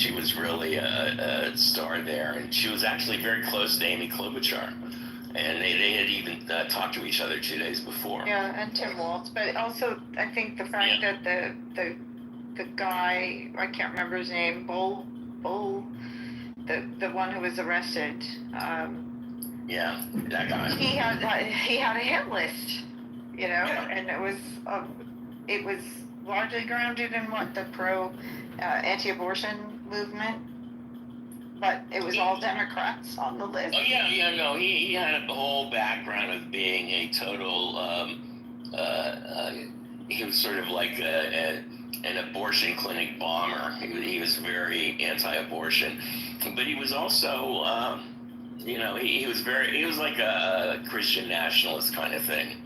she was really a star there, and she was actually very close to Amy Klobuchar, and they had even talked to each other 2 days before. Yeah, and Tim Walz, but also I think the fact that the guy, I can't remember his name, Bull, the one who was arrested. Yeah, that guy. He had a hit list, and it was largely grounded in what the pro anti-abortion movement, but it was all Democrats on the list. Oh yeah, no, he had a whole background of being a total. He was sort of like an abortion clinic bomber. He was very anti-abortion, but he was also, he was like a Christian nationalist kind of thing.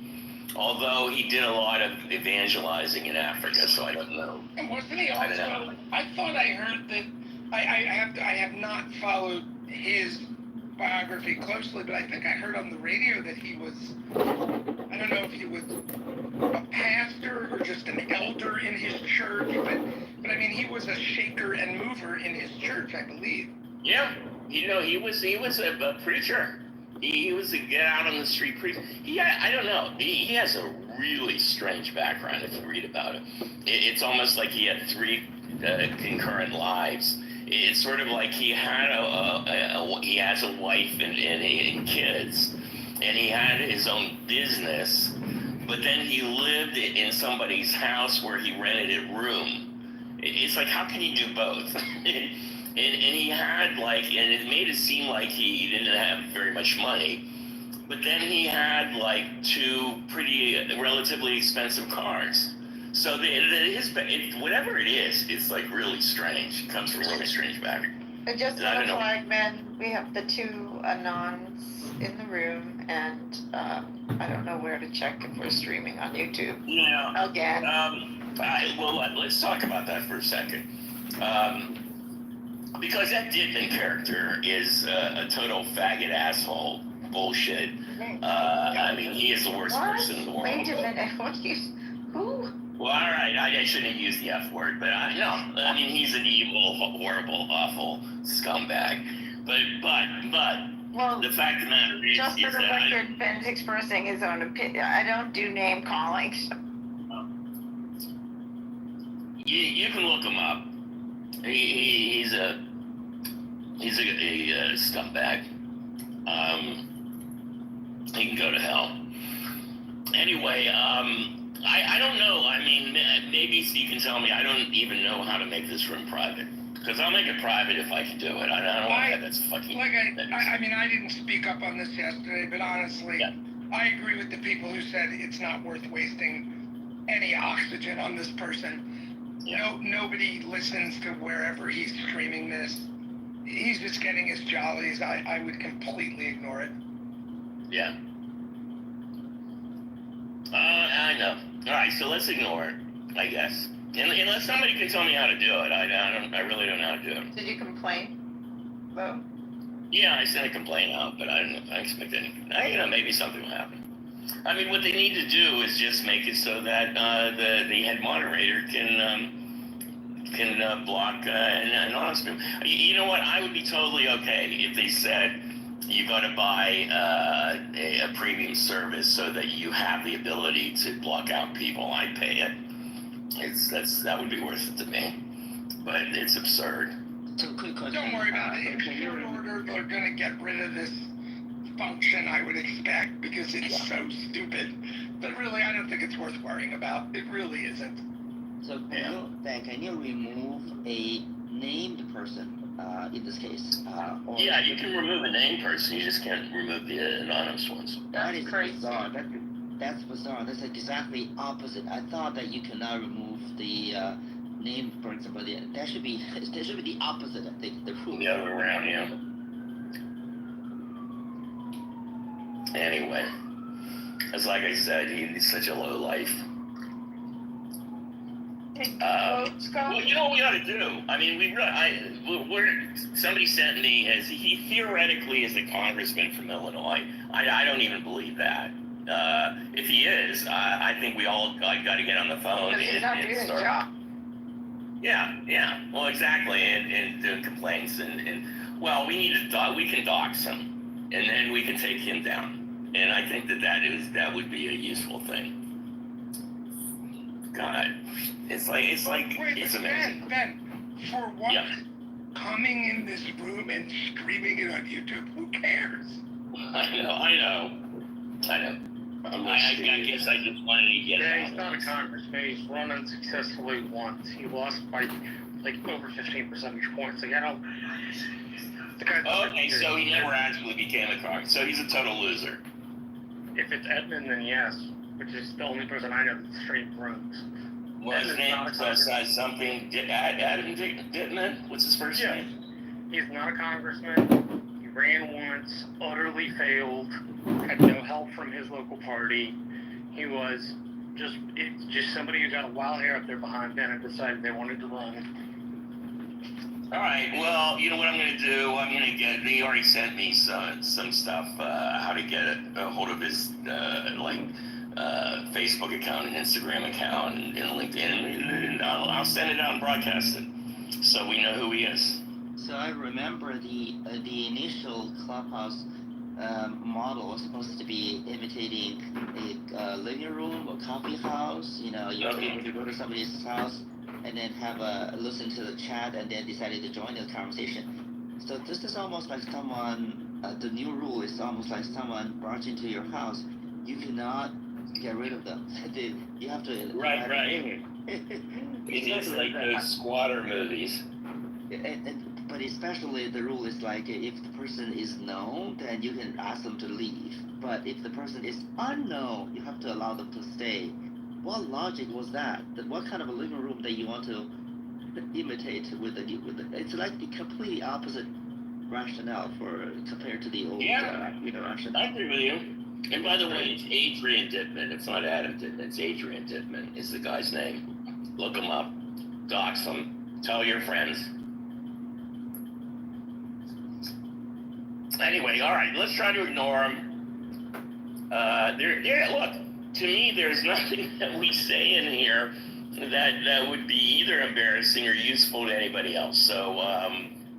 Although he did a lot of evangelizing in Africa, so I don't know. And wasn't he also? I thought I heard that. I have not followed his biography closely, but I think I heard on the radio that he was. I don't know if he was a pastor or just an elder in his church, but I mean he was a shaker and mover in his church, I believe. Yeah, he was a preacher. He was a get out on the street preacher. I don't know. He has a really strange background if you read about it. It's almost like he had three concurrent lives. It's sort of like he had he has a wife and kids, and he had his own business, but then he lived in somebody's house where he rented a room. It's like, how can you do both? And he had and it made it seem like he didn't have very much money, but then he had two pretty relatively expensive cars. So whatever it is, it's really strange. It comes from a really strange background. And just on a flag, man, we have the two anons in the room, and I don't know where to check if we're streaming on YouTube. Yeah. Again. Let's talk about that for a second. Because that Dittman character is a total faggot asshole bullshit. I mean, he is the worst person in the world. Wait a minute. Who? Well, all right, I shouldn't use the F word, but I mean, he's an evil, horrible, awful scumbag. But well, the fact of the matter is, just for the record, Ben's expressing his own opinion. I don't do name calling. You can look him up. He's a scumbag. He can go to hell. Anyway, I don't know. I mean, maybe you can tell me. I don't even know how to make this room private. Because I'll make it private if I can do it. I don't want that's fucking... I mean, I didn't speak up on this yesterday, but honestly, I agree with the people who said it's not worth wasting any oxygen on this person. Yeah. Nobody listens to wherever he's streaming this. He's just getting his jollies. I would completely ignore it. Yeah. I know. All right, so let's ignore it, I guess. Unless somebody can tell me how to do it. I really don't know how to do it. Did you complain, though? Yeah, I sent a complaint out, but I expect anything. Maybe something will happen. I mean, what they need to do is just make it so that the head moderator can block anonymous people. You know what? I would be totally okay if they said you got to buy a premium service so that you have the ability to block out people. I'd pay it. That would be worth it to me. But it's absurd. Don't worry about it. If you're in order, they're going to get rid of this function, I would expect, because it's so stupid. But really, I don't think it's worth worrying about. It really isn't. So can you remove a named person in this case? Yeah, you can remove a named person. You just can't remove the anonymous ones. That is bizarre. That's bizarre. That's exactly opposite. I thought that you cannot remove the name, for example. That should be the opposite. I think the rule. The other way around, yeah. Anyway, as like I said, he's such a low life. Well, you know what we ought to do? I mean, somebody sent me he theoretically is a congressman from Illinois. I don't even believe that. If he is, I think we all got to get on the phone and start. Yeah. Well, exactly, and doing complaints and well, we need to we can dox him, and then we can take him down, and I think that would be a useful thing. God, it's amazing. Ben, for what? Yeah. Coming in this room and screaming it on YouTube, who cares? I know. I guess I just wanted to get it Yeah, out. he's not a congressman. He's run unsuccessfully once. He lost by like over 15 percentage points. Like I don't. The guy's Okay, so he never actually became a congressman. So he's a total loser. If it's Edmund, then yes, which is the only person I know that's straight runs. Well, his name says something. Adam Dittman? What's his first name? He's not a congressman. He ran once, utterly failed, had no help from his local party. He was just somebody who got a wild hair up there behind Ben and decided they wanted to run. All right. Well, you know what I'm going to do? I'm going to get. He already sent me some stuff. How to get a hold of his Facebook account and Instagram account and LinkedIn, and I'll send it out and broadcast it, so we know who he is. So I remember the initial Clubhouse model was supposed to be imitating a living room or coffee house. You know, you're able to go to somebody's house and then have a listen to the chat and then decided to join the conversation. So this is almost like someone. The new rule is almost like someone barged into your house. You cannot get rid of them. You have to. Right. It's like those squatter movies. But especially the rule is like if the person is known, then you can ask them to leave. But if the person is unknown, you have to allow them to stay. What logic was that? What kind of a living room that you want to imitate with the it's like the completely opposite rationale compared to the old rationale. I agree with you. And by the way, it's Adrian Dittman. It's not Adam Dittman. It's Adrian Dittman is the guy's name. Look him up. Dox him. Tell your friends. Anyway, all right. Let's try to ignore him. Look, to me, there's nothing that we say in here that would be either embarrassing or useful to anybody else. So,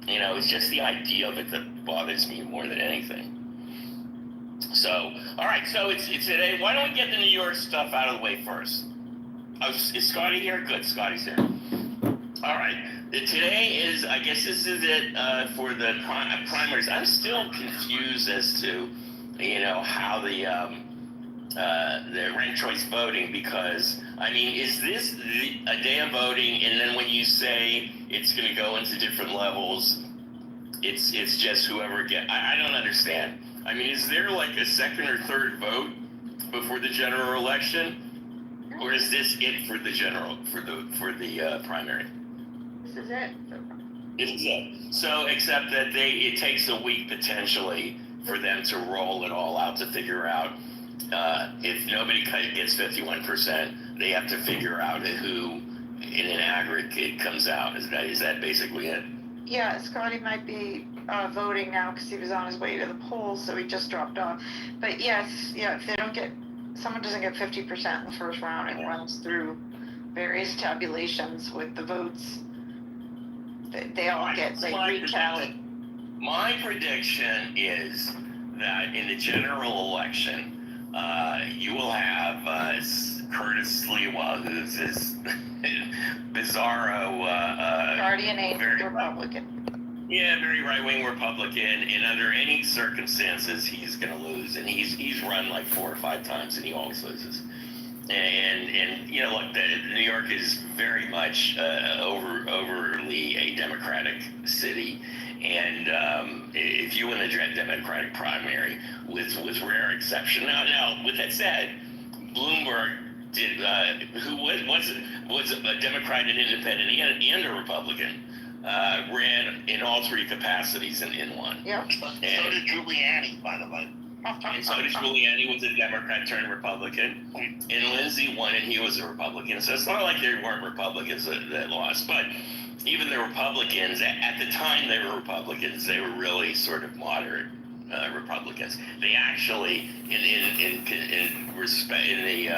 it's just the idea of it that bothers me more than anything. So, all right, so it's today. Why don't we get the New York stuff out of the way first? Oh, is Scotty here? Good, Scotty's here. All right, today is, I guess this is it for the primaries. I'm still confused as to, how the ranked choice voting, because, I mean, is this a day of voting, and then when you say it's going to go into different levels, it's just whoever I don't understand. I mean, is there like a second or third vote before the general election, or is this it for the primary? This is it. This is it. So, except that it takes a week potentially for them to roll it all out to figure out if nobody gets 51%, they have to figure out who in an aggregate comes out. Is that basically it? Yeah, Scotty might be voting now because he was on his way to the polls, so he just dropped off. But yes, if someone doesn't get 50% in the first round, it runs through various tabulations with the votes. They all get recounted. My prediction is that in the general election, you will have Curtis Sliwa, who's this bizarro guardian angel Republican. Yeah, very right-wing Republican, and under any circumstances, he's going to lose. And he's run like 4 or 5 times, and he always loses. And look, New York is very much overly a Democratic city. And if you win the Democratic primary, with rare exception. Now, with that said, Bloomberg did, who was a Democrat, an independent, and a Republican. Ran in all 3 capacities in one. Yep. So did Giuliani, by the way. And so did Giuliani, was a Democrat turned Republican. And Lindsey won, and he was a Republican. So it's not like there weren't Republicans that lost. But even the Republicans, at the time they were Republicans, they were really sort of moderate. Republicans. They actually, in the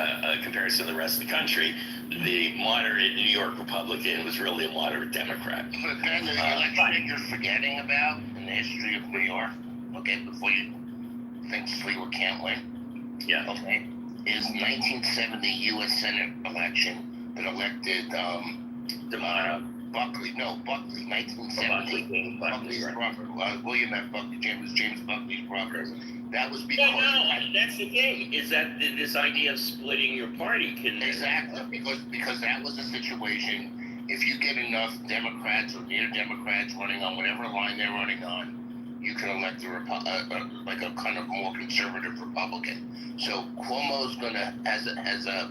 comparison to the rest of the country, the moderate New York Republican was really a moderate Democrat. But then the election you're forgetting about in the history of New York, okay, before you think Sliwa can't win, Yeah. okay, is 1970 U.S. Senate election that elected Buckley, 1970. Buckley's brother. William F. Buckley, James Buckley's brother. That was because... that's the thing, is that this idea of splitting your party can... Exactly, because that was a situation, if you get enough Democrats or near Democrats running on whatever line they're running on, you can elect like a kind of more conservative Republican. So Cuomo's gonna, has a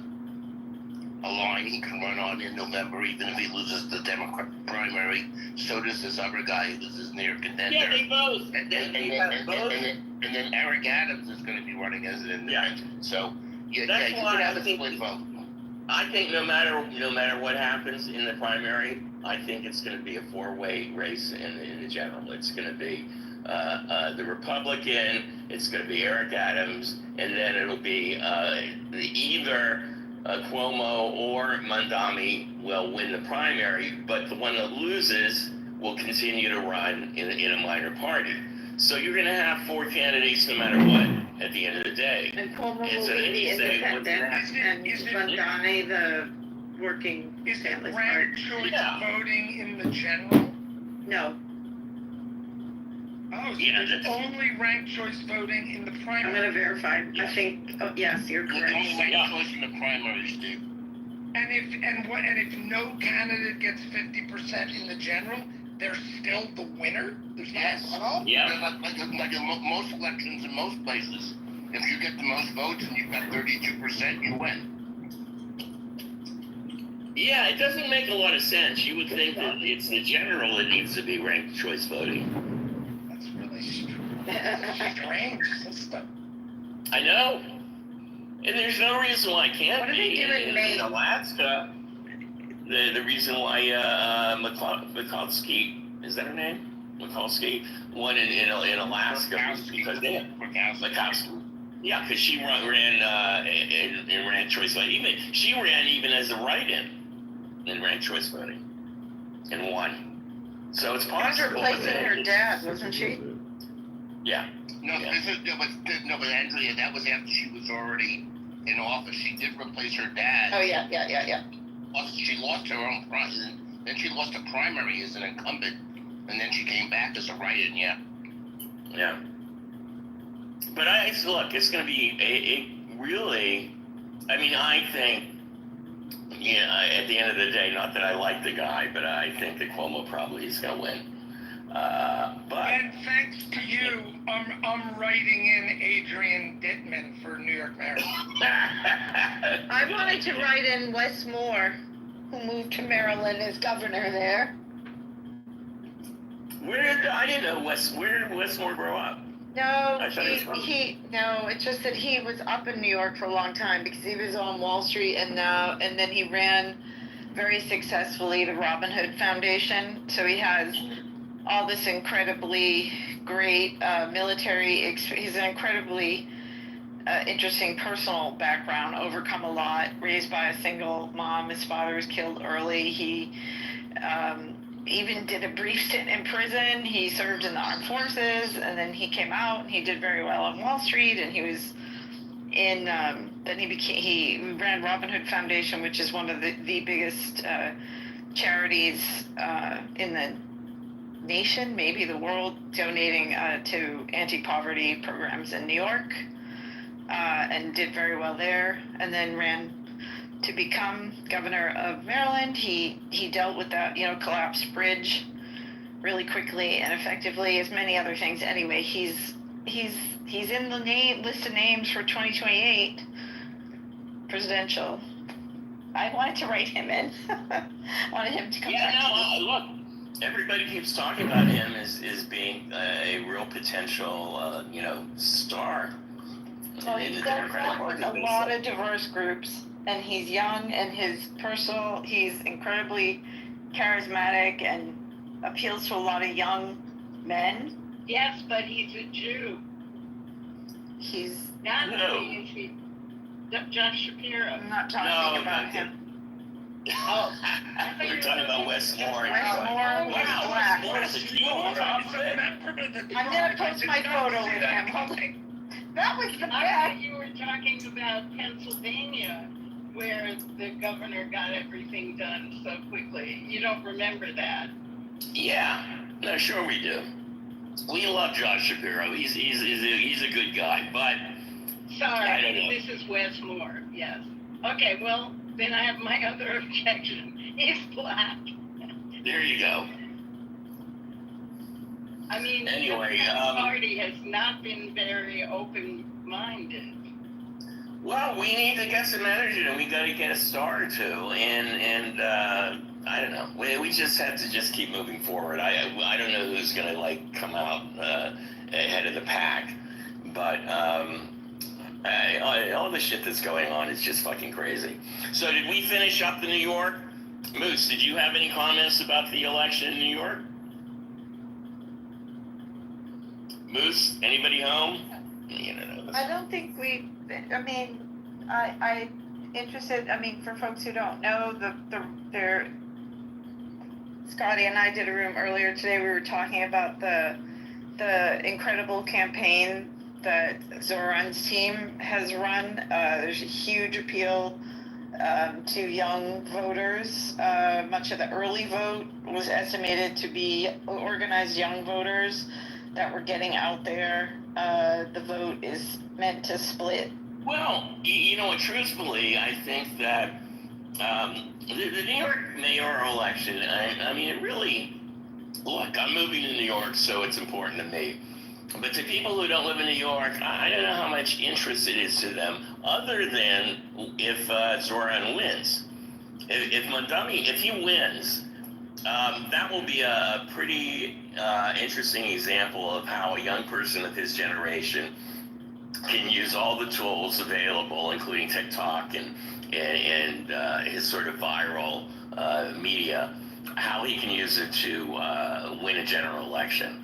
line he can run on in November, even if he loses the Democrat primary. So does this other guy who's his near contender. Yeah, they both. And then Eric Adams is going to be running as an independent. So you could have a split vote. I think no matter what happens in the primary, I think it's going to be a four-way race in the general. It's going to be the Republican, it's going to be Eric Adams, and then it'll be either Cuomo or Mondami will win the primary, but the one that loses will continue to run in a minor party. So you're going to have four candidates no matter what at the end of the day. And Cuomo will be the independent, and Mondani the working Is it families ranked party. choice voting in the general? No, Oh, so Yeah, there's only ranked choice voting in the I'm primary. gonna verify. I think, yes, you're There's correct. only one choice in the primaries, Steve. And if no candidate gets 50% in the general, they're still the winner? There's not a cutoff? Yeah. Like in most elections in most places, if you get the most votes and you've got 32%, you win. Yeah, it doesn't make a lot of sense. You would think that it's the general that needs to be ranked choice voting. That's really strange system. I know. And there's no reason why it can't What do they be. do in Maine? Alaska, the reason why Mikulski, is that her name? Mikulski won in Alaska was because they had Mikulski. Yeah, because she ran in ranked choice voting. She ran even as a write-in in ranked choice voting and won. So it's possible. Replacing her dad, wasn't she? Yeah. But Andrea, that was after she was already in office. She did replace her dad. Oh, yeah. She lost her own then she lost a primary as an incumbent, and then she came back as a write-in. Yeah. But look, it's going to be really. I mean, I think. At the end of the day, not that I like the guy, but I think that Cuomo probably is going to win. But And thanks to you, I'm writing in Adrian Dittman for New York Mayor. I wanted to write in Wes Moore, who moved to Maryland as governor there. I didn't know where did Wes Moore grow up? No, I thought it's just that he was up in New York for a long time because he was on Wall Street and then he ran very successfully the Robin Hood Foundation. So he has all this incredibly great military. He's an incredibly interesting personal background. Overcome a lot. Raised by a single mom. His father was killed early. He even did a brief stint in prison. He served in the armed forces, and then he came out and he did very well on Wall Street, and he was in then he ran Robin Hood Foundation, which is one of the biggest charities in the nation, maybe the world, donating to anti-poverty programs in New York, and did very well there, and then ran to become governor of Maryland. He dealt with that, collapsed bridge really quickly and effectively, as many other things. Anyway, he's in the list of names for 2028 presidential. I wanted to write him in. Wanted him to come back. Look, everybody keeps talking about him as being a real potential, star. Well, he's got a lot of diverse groups. And he's young, and he's incredibly charismatic and appeals to a lot of young men Yes, but he's a Jew. He's, Not No. only is he John Shapiro. I'm not talking No, about not him. Oh, We're talking about Wes Moore. Wes Wow, Moore, Wes Moore is a Jew. I'm gonna post my photo with him. Hold on. That was the I best. thought you were talking about Pennsylvania, where the governor got everything done so quickly. You don't remember that. Yeah, no, sure we do. We love Josh Shapiro. He's a good guy, but I don't know. Sorry, this is Wes Moore. Yes. Okay, well, then I have my other objection. He's black. There you go. I mean, Anyway, the party has not been very open-minded. Well, we need to get some energy, and we got to get a star or two, and I don't know. We just have to just keep moving forward. I don't know who's gonna like come out ahead of the pack, but all the shit that's going on is just fucking crazy. So, did we finish up the New York? Moose, did you have any comments about the election in New York? Moose, anybody home? I don't think I mean, I interested, I mean, for folks who don't know, they're, Scotty and I did a room earlier today, we were talking about the incredible campaign that Zoran's team has run. There's a huge appeal to young voters. Much of the early vote was estimated to be organized young voters that were getting out there. The vote is meant to split. Well, truthfully, I think that the New York mayoral election, I mean, it really, look, I'm moving to New York, so it's important to me. But to people who don't live in New York, I don't know how much interest it is to them, other than if Zoran wins. If Mondani, if he wins, that will be a pretty interesting example of how a young person of his generation can use all the tools available, including TikTok and his sort of viral media, how he can use it to win a general election.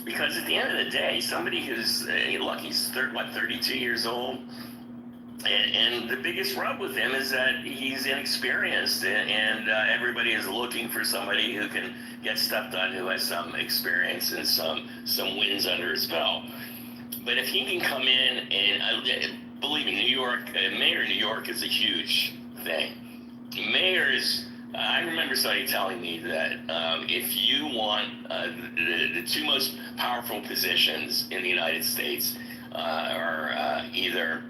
Because at the end of the day, somebody who's, look, he's 32 years old, and the biggest rub with him is that he's inexperienced, and everybody is looking for somebody who can get stuff done, who has some experience and some wins under his belt. But if he can come in and, believe me, New York, mayor of New York is a huge thing. Mayors, I remember somebody telling me that if you want the two most powerful positions in the United States are either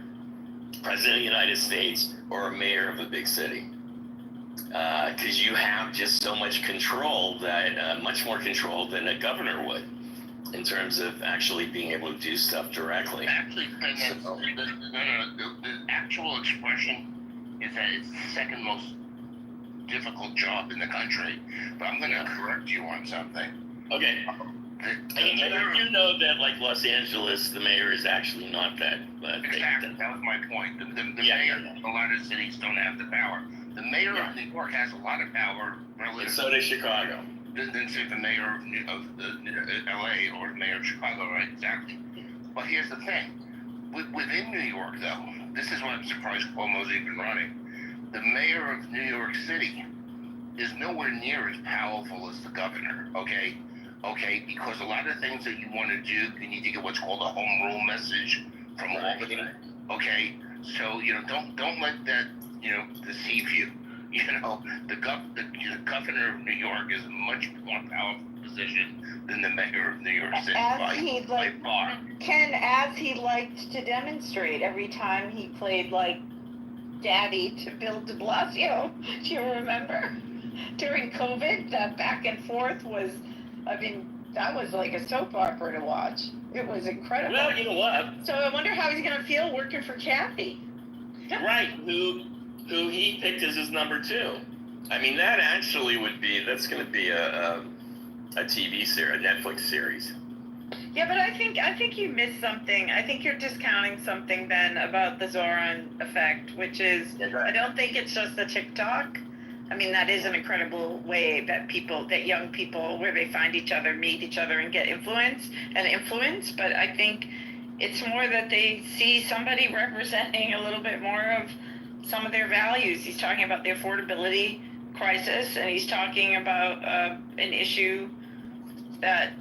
President of the United States or a mayor of a big city. Because you have just so much control that, much more control than a governor would, in terms of actually being able to do stuff directly. Actually, the actual expression is that it's the second most difficult job in the country. But I'm going to correct you on something. Okay. You know that, like Los Angeles, the mayor is actually not that. Exactly. That was my point. The mayor, a lot of cities don't have the power. The mayor of New York has a lot of power relative. And so does Chicago. Than say the mayor of LA or the mayor of Chicago, right? Exactly. But here's the thing. Within New York, though, this is what I'm surprised Cuomo's even running. The mayor of New York City is nowhere near as powerful as the governor, okay? Okay, because a lot of things that you want to do, you need to get what's called a home rule message from Albany, okay? So, don't let that, deceive you. The governor of New York is a much more powerful position than the mayor of New York City by far. Ken, as he liked to demonstrate every time he played like daddy to Bill de Blasio. Do you remember? During COVID, that back and forth was, that was like a soap opera to watch. It was incredible. Well, you know what? So I wonder how he's going to feel working for Kathy. Right, who he picked as his number two. I mean, that actually that's going to be a TV series, a Netflix series. Yeah, but I think you missed something. I think you're discounting something, Ben, about the Zoran effect, which is, I don't think it's just the TikTok. I mean, that is an incredible way that young people, where they find each other, meet each other, and get influence. But I think it's more that they see somebody representing a little bit more of some of their values. He's talking about the affordability crisis, and he's talking about an issue that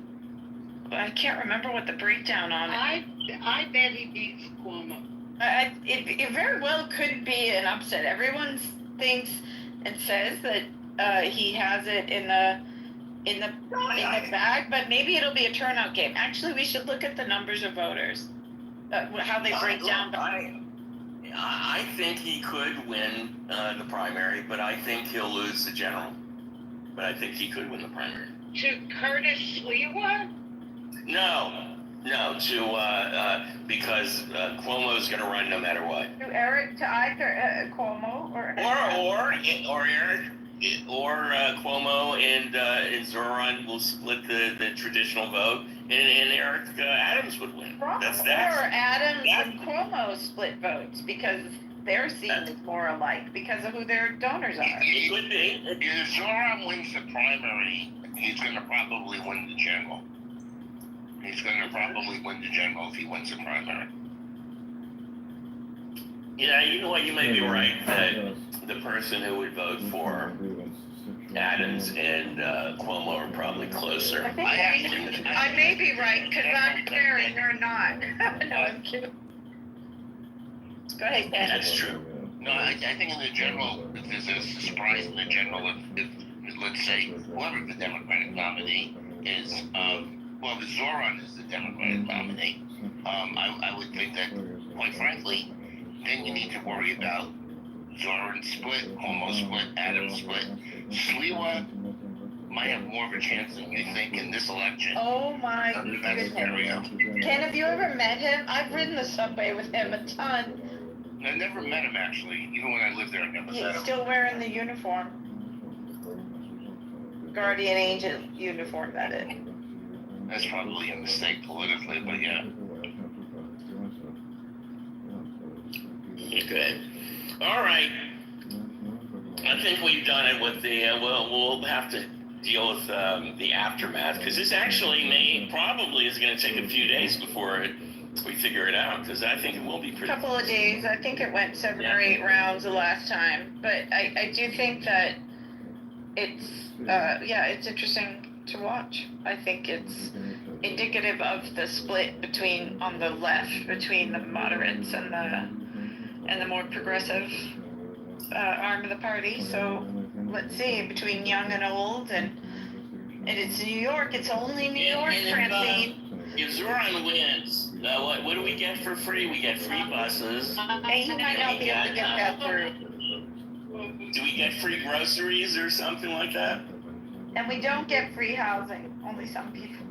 I can't remember what the breakdown on it. I bet he beats Cuomo. It very well could be an upset. Everyone thinks and says that he has it in the bag, but maybe it'll be a turnout game. Actually, we should look at the numbers of voters, how they break down. I think he could win the primary, but I think he'll lose the general. But I think he could win the primary. To Curtis Sliwa? No, because Cuomo's going to run no matter what. To Eric, to either Cuomo or Eric, or Cuomo and Zoran will split the traditional vote, and Eric Adams would win. Or Adams and Cuomo split votes because their seat is more alike because of who their donors are. It could be. If Zoran wins the primary, he's going to probably win the general. He's going to probably win the general if he wins the primary. Yeah, you know what? You may be right that the person who would vote for Adams and Cuomo are probably closer. I may be right because I'm there and you're not. No, I'm kidding. Go ahead, Dan. That's true. No, I think in the general, if there's a surprise in the general, if let's say whoever the Democratic nominee is, if Zoran is the Democratic nominee, I would think that, quite frankly, then you need to worry about Zoran split, Cuomo split, Adams split. Sliwa might have more of a chance than you think in this election. Oh my goodness. Ken, have you ever met him? I've ridden the subway with him a ton. I never met him, actually. Even when I lived there, I never met He's him. still wearing the uniform. Guardian angel uniform, that is. That's probably a mistake politically, but yeah. Okay. All right. I think we've done it with the, we'll have to deal with the aftermath, because this actually probably is going to take a few days before we figure it out, because I think it will be pretty. A couple of days. I think it went 7 or 8 rounds the last time, but I do think that it's it's interesting to watch. I think it's indicative of the split on the left between the moderates and the more progressive arm of the party. So let's see, between young and old, and it's New York. It's only New York, Francine. If Zoran wins, what do we get for free? We get free buses. He might not be able to get that through. Do we get free groceries or something like that? And we don't get free housing. Only some people.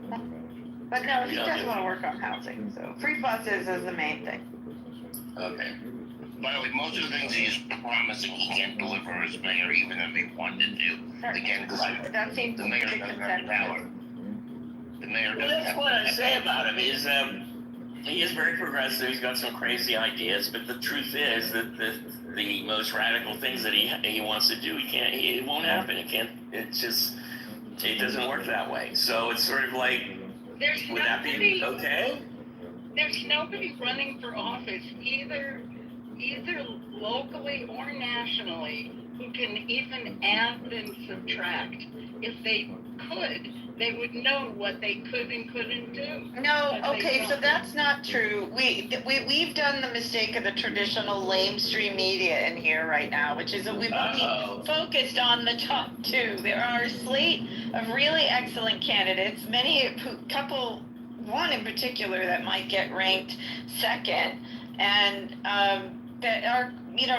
But no, he does want to work on housing. So free buses is the main thing. Okay. By the way, most of the things he's promising he can't deliver as mayor, even if he wanted to. Again, because that seems the mayor to be doesn't have the power. The mayor doesn't Well, that's have what I the say about him. Is he is very progressive. He's got some crazy ideas, but the truth is that the most radical things that he wants to do, it won't happen. It doesn't work that way. So it's sort of like, would that be okay? There's nobody running for office, either locally or nationally, who can even add and subtract. If they could, they would know what they could and couldn't do. No, okay, so that's not true. We've done the mistake of the traditional lamestream media in here right now, which is that we've only focused on the top 2. There are a slate of really excellent candidates, one in particular that might get ranked second, and that are,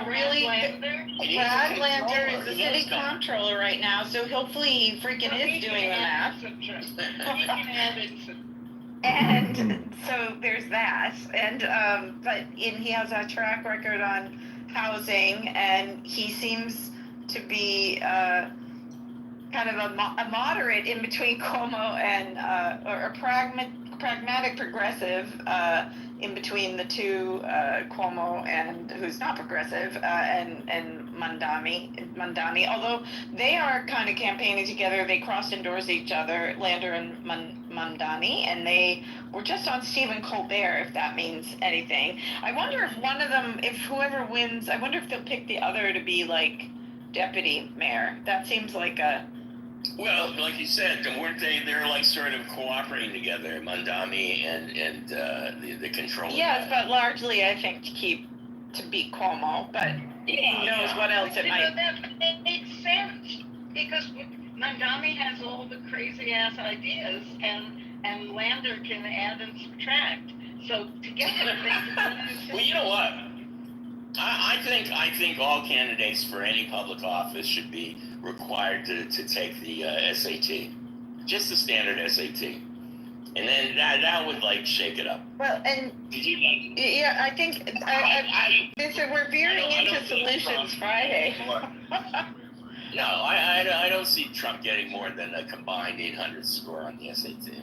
really. Brad Lander is the city comptroller right now, so hopefully he freaking is doing the math. And so there's that, but he has a track record on housing, and he seems to be kind of a moderate in between Cuomo and or a pragmatic progressive in between the two, Cuomo and who's not progressive, and Mandani. Although they are kind of campaigning together, they cross-endorse each other, Lander and Mandani, and they were just on Stephen Colbert, if that means anything. I wonder if one of them, if whoever wins, I wonder if they'll pick the other to be like deputy mayor. That seems like a. Well, like you said, weren't they? They're like sort of cooperating together, Mandami and the controller. Yes, but largely, I think to beat Cuomo. But who knows what else it You might. know, that makes sense because Mandami has all the crazy ass ideas, and Lander can add and subtract. So together they. Well, you know what? I think all candidates for any public office should be required to take the SAT, just the standard SAT, and then that would like shake it up. Well, and yeah, I think we're veering into Solutions Friday. No, I don't see Trump getting more than a combined 800 score on the SAT.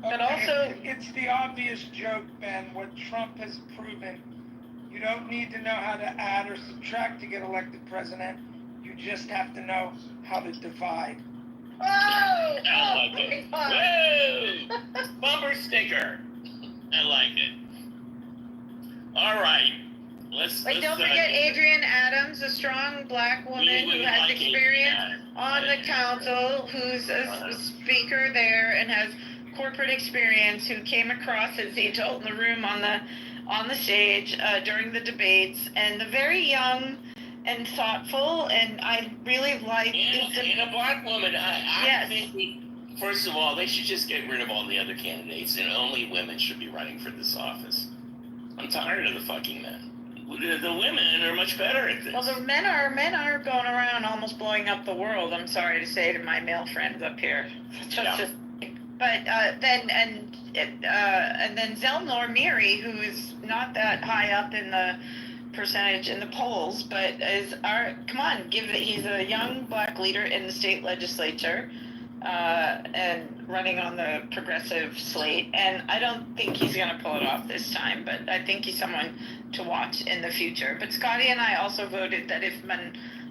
But also, it's the obvious joke, Ben. What Trump has proven, you don't need to know how to add or subtract to get elected president. You just have to know how to divide. Oh, I like it. Whoa! Bumper sticker. I like it. All right. Let's don't forget Adrienne Adams, a strong black woman who has experience on the council, who's a speaker there and has corporate experience, who came across as the adult in the room on the stage during the debates, and the very young and thoughtful, and I really like. And a black woman. I think, first of all, they should just get rid of all the other candidates, and only women should be running for this office. I'm tired of the fucking men. The women are much better at this. Well, the men are going around almost blowing up the world. I'm sorry to say to my male friends up here. But then Zelnor Miri, who is not that high up in the percentage in the polls, but he's a young black leader in the state legislature, and running on the progressive slate, and I don't think he's going to pull it off this time, but I think he's someone to watch in the future. But Scotty and I also voted that if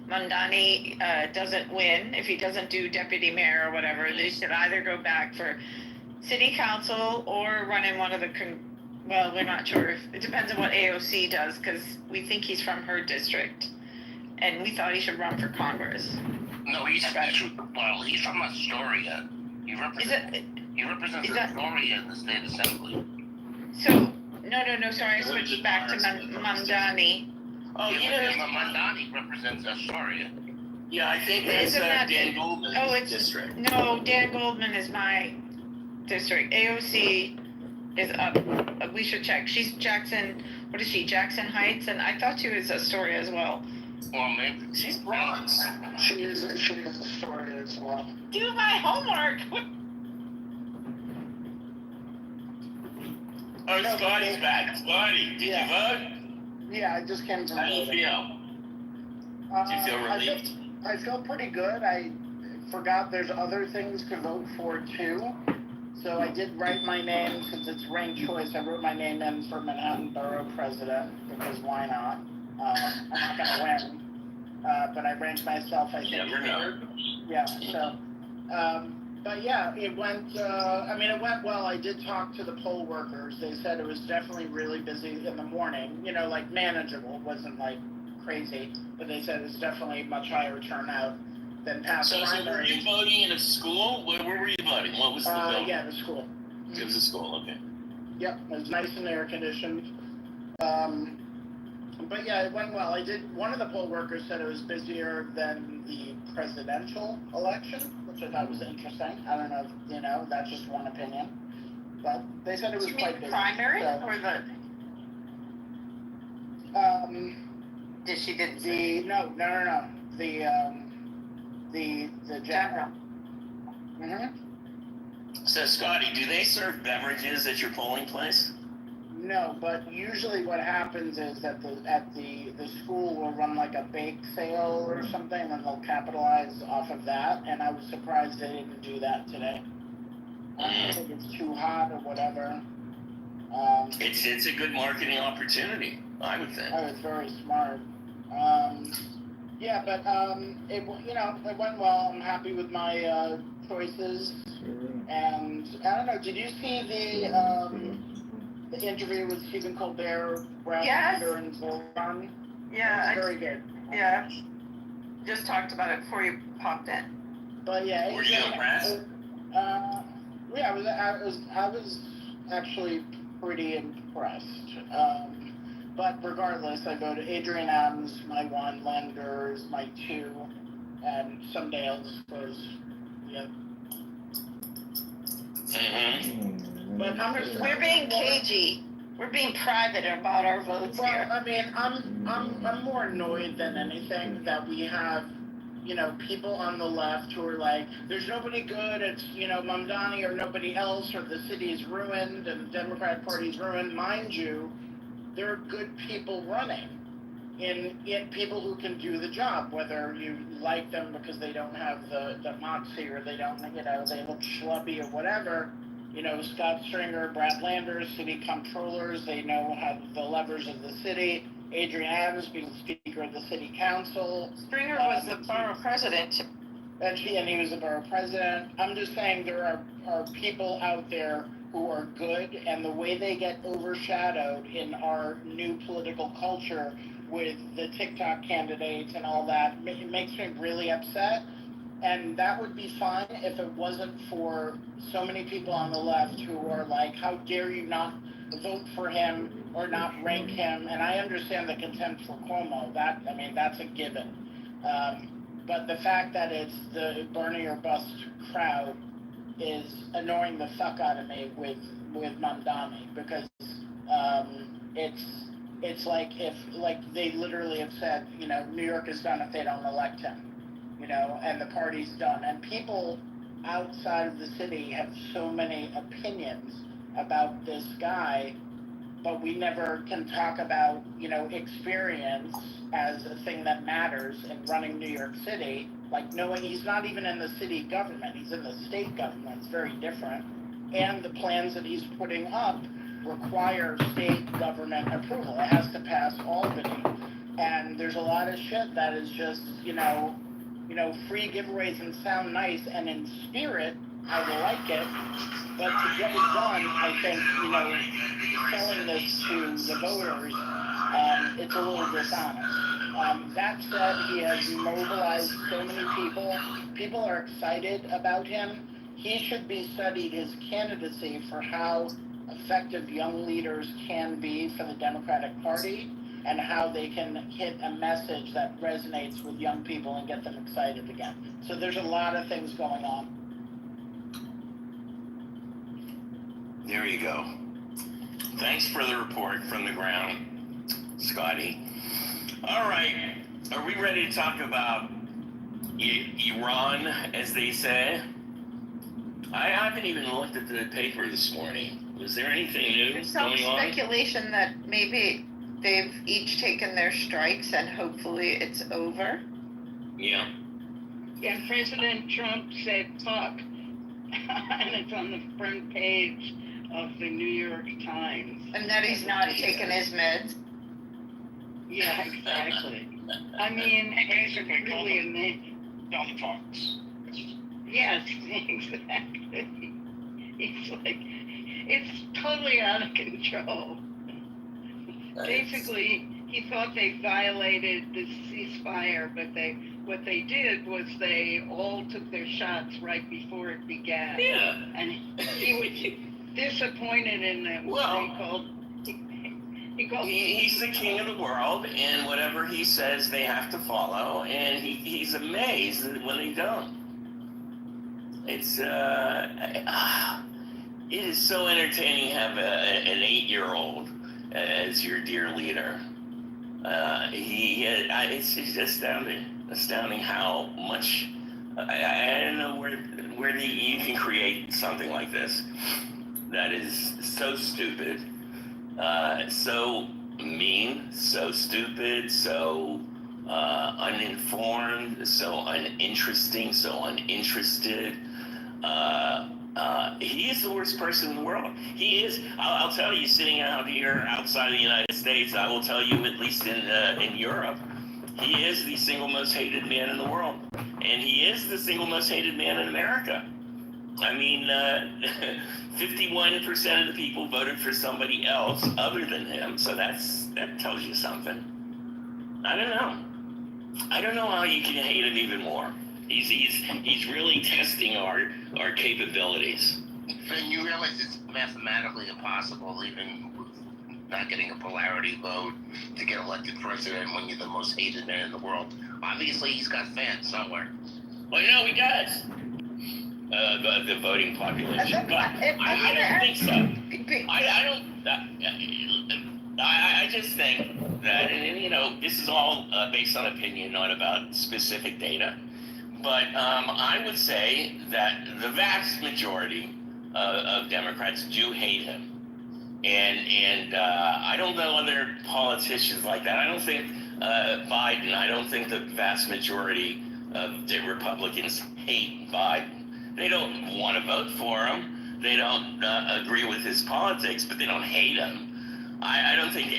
Mandani doesn't win, if he doesn't do deputy mayor or whatever, they should either go back for city council or run in one of the well, we're not sure. It depends on what AOC does, because we think he's from her district, and we thought he should run for Congress. No, he's from Astoria. He represents Astoria in the state assembly. So, no, sorry, I switched back to Mandani. Oh, Mandani represents Astoria. Yeah, I think that's Dan Goldman's district. No, Dan Goldman is my district. AOC is up. We should check. She's Jackson. What is she? Jackson Heights, and I thought she was Astoria as well. Well, maybe she's Bronx. She is Astoria as well. Do my homework. Oh, Scotty's back. Scotty, did you vote? Yeah, I just came from How do you feel? Do you feel relieved? I feel pretty good. I forgot there's other things to vote for too. So I did write my name, since it's ranked choice, I wrote my name in for Manhattan Borough President, because why not? I'm not going to win. But I ranked myself, I think. Never know. Yeah, so, but yeah, it went well. I did talk to the poll workers. They said it was definitely really busy in the morning, like manageable. It wasn't like crazy, but they said it was definitely much higher turnout than past primaries. So were you voting in a school? Where were you voting? What was the building? Yeah, the school. It was a school, okay. Yep, it was nice and air conditioned. But yeah, it went well. One of the poll workers said it was busier than the presidential election, which I thought was interesting. I don't know if, that's just one opinion. But they said it was quite busy. Primary or the? Did she get no. The general. Mm-hmm. So, Scotty, do they serve beverages at your polling place? No, but usually what happens is that the school will run like a bake sale or something, and they'll capitalize off of that. And I was surprised they didn't do that today. I don't think it's too hot or whatever. It's a good marketing opportunity, I would think. Oh, it's very smart. Yeah, but it went well. I'm happy with my choices. And I don't know. Did you see the interview with Stephen Colbert, Brad Yes. Lander, and Zoran? Yeah, It was very good. yeah. Just talked about it before you popped in. But yeah, Were you impressed? Yeah, I was actually pretty impressed. But regardless, I voted Adrian Adams, my 1, Lander is my 2, and someday I'll disclose. Yeah. Mm-hmm. But We're being cagey. We're being private about our votes Well, here. I mean, I'm more annoyed than anything that we have, people on the left who are like, there's nobody good, it's, Mamdani or nobody else, or the city is ruined and the Democratic Party's ruined. Mind you, there are good people running, in people who can do the job, whether you like them because they don't have the moxie or they don't, they look schlubby or whatever. Scott Stringer, Brad Lander, city comptrollers, they know how the levers of the city. Adrian Adams being Speaker of the City Council. Stringer was the borough president. And he was the borough president. I'm just saying there are people out there who are good, and the way they get overshadowed in our new political culture with the TikTok candidates and all that, it makes me really upset. And that would be fine if it wasn't for so many people on the left who are like, how dare you not vote for him or not rank him? And I understand the contempt for Cuomo. That's a given. But the fact that it's the Bernie or bust crowd is annoying the fuck out of me with Mamdani, because it's like if they literally have said, New York is done if they don't elect him. And the party's done. And people outside of the city have so many opinions about this guy, but we never can talk about, experience as a thing that matters in running New York City. Like, knowing he's not even in the city government, he's in the state government. It's very different. And the plans that he's putting up require state government approval. It has to pass Albany. And there's a lot of shit that is just, free giveaways and sound nice, and in spirit, I like it, but to get it done, I think, selling this to the voters, it's a little dishonest. That said, he has mobilized so many people. People are excited about him. He should be studied, his candidacy, for how effective young leaders can be for the Democratic Party, and how they can hit a message that resonates with young people and get them excited again. So there's a lot of things going on. There you go. Thanks for the report from the ground, Scotty. All right, are we ready to talk about Iran, as they say? I haven't even looked at the paper this morning. Was there anything new There's some going on? speculation that maybe they've each taken their strikes and hopefully it's over. Yeah. Yeah, President Trump said fuck, and it's on the front page of the New York Times. And that he's not taking his meds. Yeah, exactly. I mean, He basically it's called really them amazing. dumb fucks. Yes, exactly. It's like, it's totally out of control. Basically, he thought they violated the ceasefire, but what they did was they all took their shots right before it began. Yeah. And he was disappointed in them. Well, he called he's the king of the world, and whatever he says, they have to follow, and he's amazed when they don't. It's it is so entertaining to have an 8-year-old as your dear leader. It's just astounding how much I don't know where you can create something like this that is so stupid, so mean, so stupid, so uninformed, so uninteresting, so uninterested. he is the worst person in the world. He is. I'll tell you, sitting out here outside of the United States, I will tell you, at least in Europe, he is the single most hated man in the world, and he is the single most hated man in America. I mean, 51% of the people voted for somebody else other than him, so that tells you something. I don't know how you can hate him even more. He's really testing our capabilities. And you realize it's mathematically impossible, even with not getting a polarity vote, to get elected president when you're the most hated man in the world. Obviously, he's got fans somewhere. Well, no, he does. The voting population, but I don't think so. I just think that, and you know, this is all based on opinion, not about specific data. But I would say that the vast majority of Democrats do hate him, and I don't know other politicians like that. I don't think Biden. I don't think the vast majority of the Republicans hate Biden. They don't want to vote for him. They don't agree with his politics, but they don't hate him. I don't think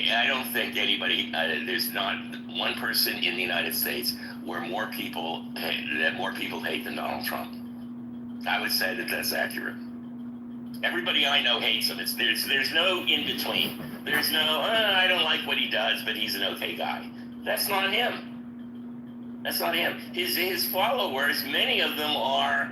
anybody. There's not one person in the United States where more people hate than Donald Trump. I would say that that's accurate. Everybody I know hates him. There's no in between. There's no I don't like what he does, but he's an okay guy. That's not him. That's not him. His followers, many of them are,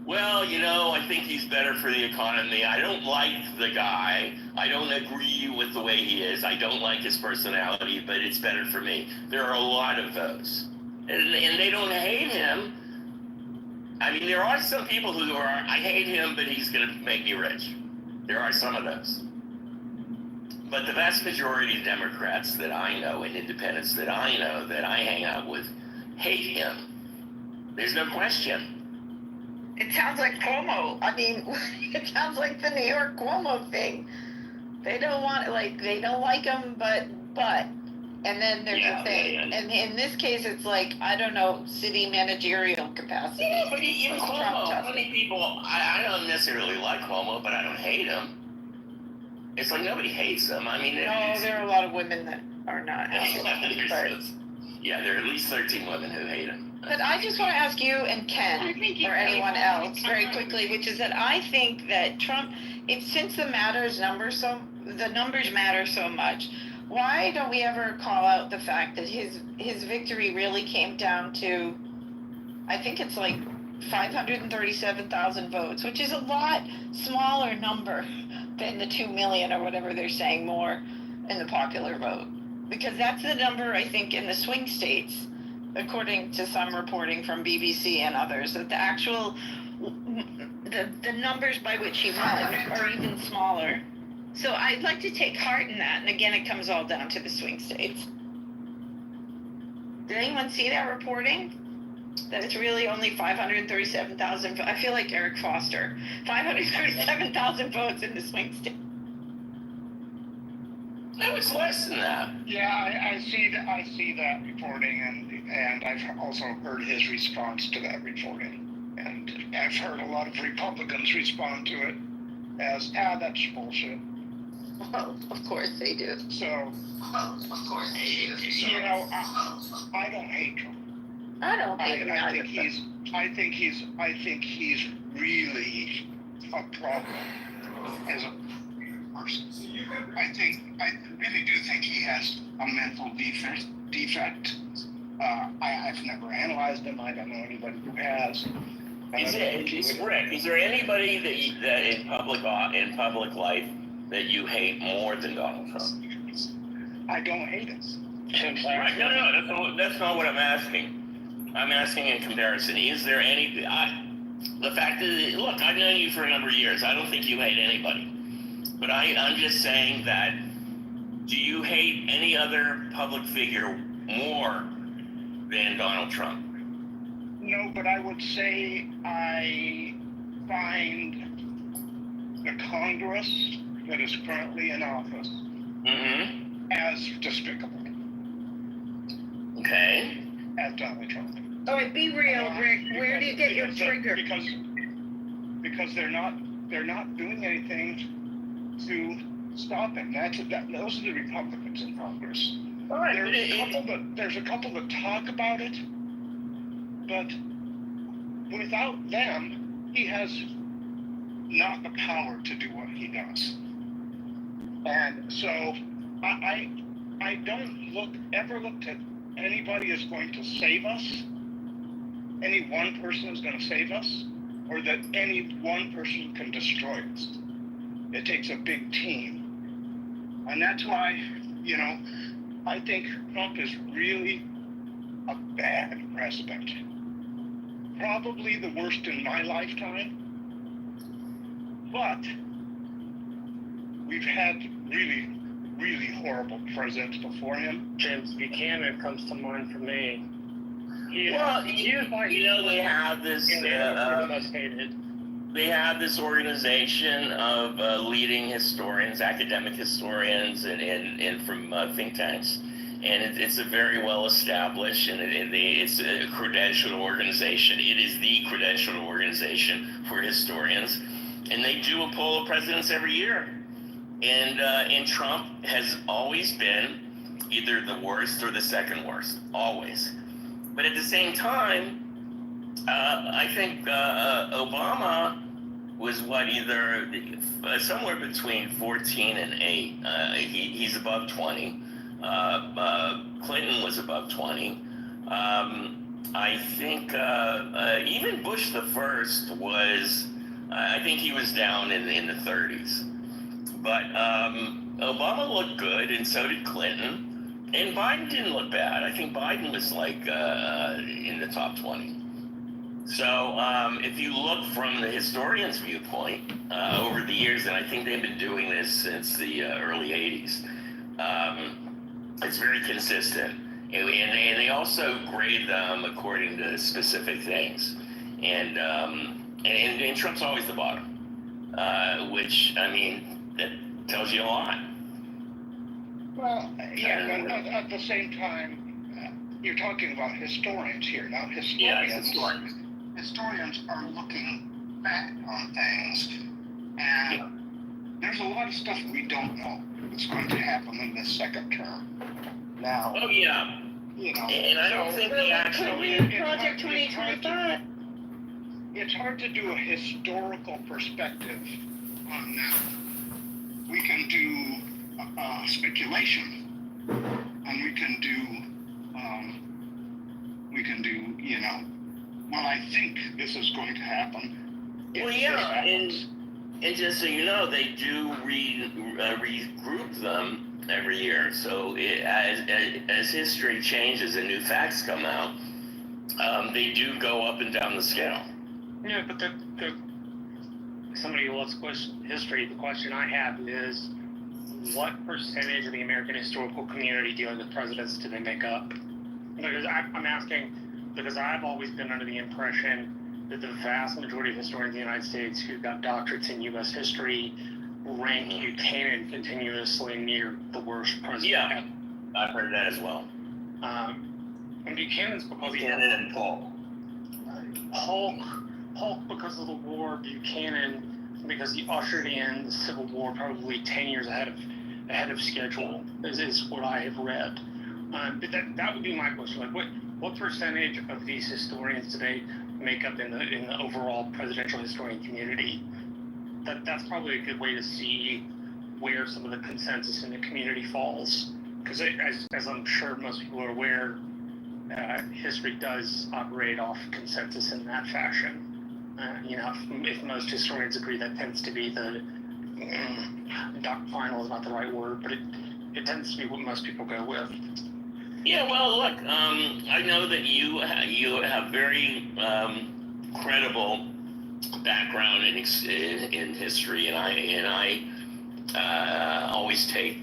well, you know, I think he's better for the economy. I don't like the guy. I don't agree with the way he is. I don't like his personality, but it's better for me. There are a lot of those. And they don't hate him. I mean, there are some people who are, I hate him, but he's going to make me rich. There are some of those. But the vast majority of Democrats that I know and independents that I know that I hang out with hate him. There's no question. It sounds like Cuomo. I mean, it sounds like the New York Cuomo thing. They don't like him, but, and then there's a thing. Yeah. And in this case, it's like, I don't know, city managerial capacity. Yeah, but even Cuomo, many people, I don't necessarily like Cuomo, but I don't hate him. It's like nobody hates him. I mean, no, there are a lot of women that are not. Yeah, there are at least 13 women who hate him. But I just want to ask you and Ken or anyone else very quickly, which is that I think that Trump, since the numbers matter so much, why don't we ever call out the fact that his victory really came down to, I think it's like 537,000 votes, which is a lot smaller number than the 2 million or whatever they're saying more in the popular vote. Because that's the number, I think, in the swing states, according to some reporting from BBC and others, that the actual, the numbers by which he won are even smaller. So I'd like to take heart in that. And again, it comes all down to the swing states. Did anyone see that reporting? That it's really only 537,000. I feel like Eric Foster. 537,000 votes in the swing state. That was less than that. Yeah, I see that reporting, and I've also heard his response to that reporting, and I've heard a lot of Republicans respond to it as, that's bullshit. Well, of course they do. So, you know, I don't hate Trump. I don't hate him. I think he's really a problem as a person. I really do think he has a mental defect. I've never analyzed him. I don't know anybody who has. Is there anybody that in public life that you hate more than Donald Trump? I don't hate him. Right. No, that's not what I'm asking. I'm asking in comparison. Is there any? The fact is, look, I've known you for a number of years. I don't think you hate anybody. But I'm just saying that, do you hate any other public figure more than Donald Trump? No, but I would say I find the Congress that is currently in office as despicable. Okay. As Donald Trump. Oh, be real, Rick. Where do you get your trigger? Because they're not they're not doing anything to stop him. Those are the Republicans in Congress. All right, There's a couple that talk about it, but without them, he has not the power to do what he does. And so I don't ever look to anybody is going to save us, any one person is going to save us, or that any one person can destroy us. It takes a big team. And that's why, I think Trump is really a bad president. Probably the worst in my lifetime. But we've had really, really horrible presidents before him. James Buchanan comes to mind for me. He they have this. the most hated. They have this organization of leading historians, academic historians, and from think tanks, and it's a very well established and it's a credentialed organization. It is the credentialed organization for historians, and they do a poll of presidents every year, and Trump has always been either the worst or the second worst, always. But at the same time, I think Obama was either somewhere between 14 and 8. He's above 20. Clinton was above 20. I think even Bush the first was, I think he was down in the 30s. But Obama looked good, and so did Clinton. And Biden didn't look bad. I think Biden was in the top 20. So if you look from the historian's viewpoint over the years, and I think they've been doing this since the early 80s, it's very consistent. And they also grade them according to specific things. And Trump's always the bottom, which, that tells you a lot. Well, yeah, but at the same time, you're talking about historians here. Now, historians are looking back on things, and there's a lot of stuff we don't know that's going to happen in this second term. Now, oh yeah, and I don't think we actually Project 2025. It's hard to do a historical perspective on that. We can do speculation, and we can do, well, I think this is going to happen. Well, yeah, and just so you know, they do regroup them every year. So as history changes and new facts come out, they do go up and down the scale. Yeah, but somebody who loves history, the question I have is, what percentage of the American historical community dealing with presidents do they make up? Because I'm asking, because I've always been under the impression that the vast majority of historians in the United States who got doctorates in U.S. history rank Buchanan continuously near the worst president. Yeah, I've heard that as well. And Buchanan's because Buchanan and Polk. Polk because of the war, Buchanan because he ushered in the Civil War probably 10 years ahead of schedule, is what I have read. But that would be my question. Like, what percentage of these historians today make up in the overall presidential historian community? That's probably a good way to see where some of the consensus in the community falls. Because as I'm sure most people are aware, history does operate off consensus in that fashion. If most historians agree, that tends to be the final is not the right word, but it tends to be what most people go with. Yeah, well, look, I know that you have very credible background in history, and I always take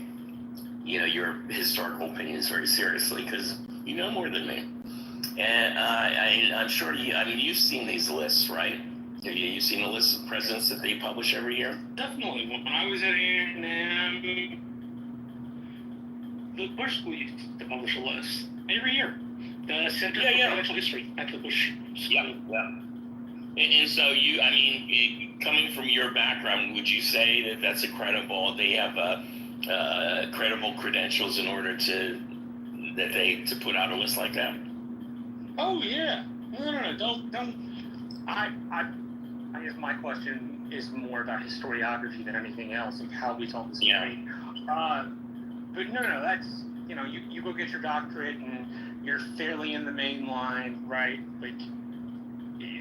your historical opinions very seriously because you know more than me. And I'm sure you've seen these lists, right? Have you seen the list of presidents that they publish every year? Definitely. When I was at A&M, the Bush School used to publish a list every year. The Center for Presidential History at the Bush School. Yeah. And so coming from your background, would you say that that's a credible? They have credible credentials in order to put out a list like that? Oh yeah. No. Don't. I guess my question is more about historiography than anything else of how we tell the story. Yeah. But no, that's, you go get your doctorate and you're fairly in the main line, right? Like,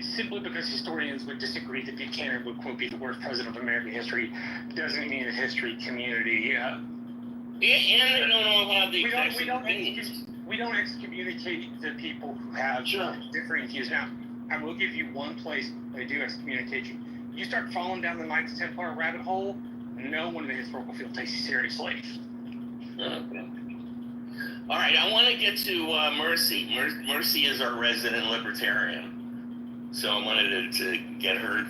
simply because historians would disagree that Buchanan would, quote, be the worst president of American history doesn't mean the history community. And they don't all have the exact same opinions. We don't excommunicate the people who have differing views. Now, I will give you one place they do excommunicate you. You start falling down the Knights Templar rabbit hole, no one in the historical field takes you seriously. Okay. All right, I want to get to Mercy. Mercy is our resident libertarian, so I wanted to get her.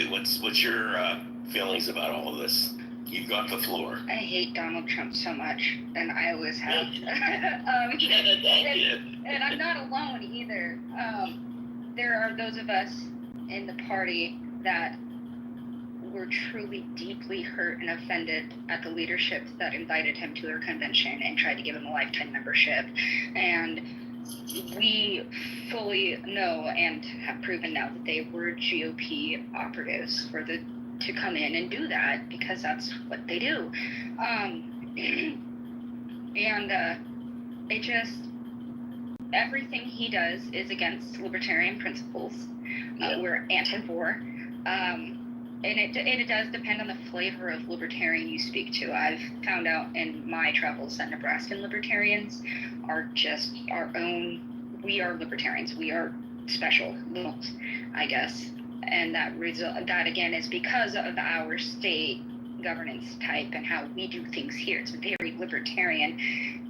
What's your feelings about all of this? You've got the floor. I hate Donald Trump so much, and I always have. And I'm not alone either. There are those of us in the party that were truly deeply hurt and offended at the leadership that invited him to their convention and tried to give him a lifetime membership. And we fully know and have proven now that they were GOP operatives to come in and do that, because that's what they do. It just, everything he does is against libertarian principles. We're anti-war. And it does depend on the flavor of libertarian you speak to. I've found out in my travels that Nebraskan libertarians are just our own. We are libertarians. We are special, I guess. And that again is because of our state governance type and how we do things here. It's very libertarian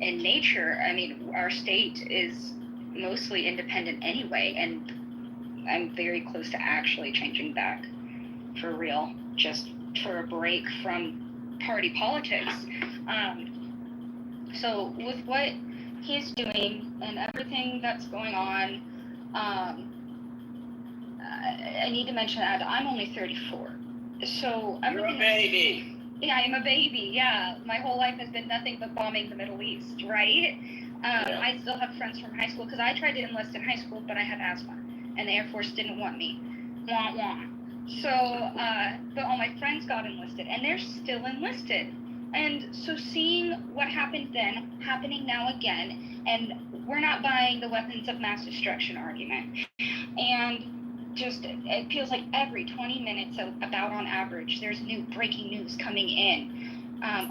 in nature. I mean, our state is mostly independent anyway, and I'm very close to actually changing back for real, just for a break from party politics. So with what he's doing and everything that's going on, I need to mention that I'm only 34. So You're a baby. Yeah, I'm a baby. Yeah, my whole life has been nothing but bombing the Middle East, right? I still have friends from high school because I tried to enlist in high school, but I had asthma, and the Air Force didn't want me. Wah wah. So, but all my friends got enlisted, and they're still enlisted. And so seeing what happened then, happening now again, and we're not buying the weapons of mass destruction argument. And just, it feels like every 20 minutes, about on average, there's new breaking news coming in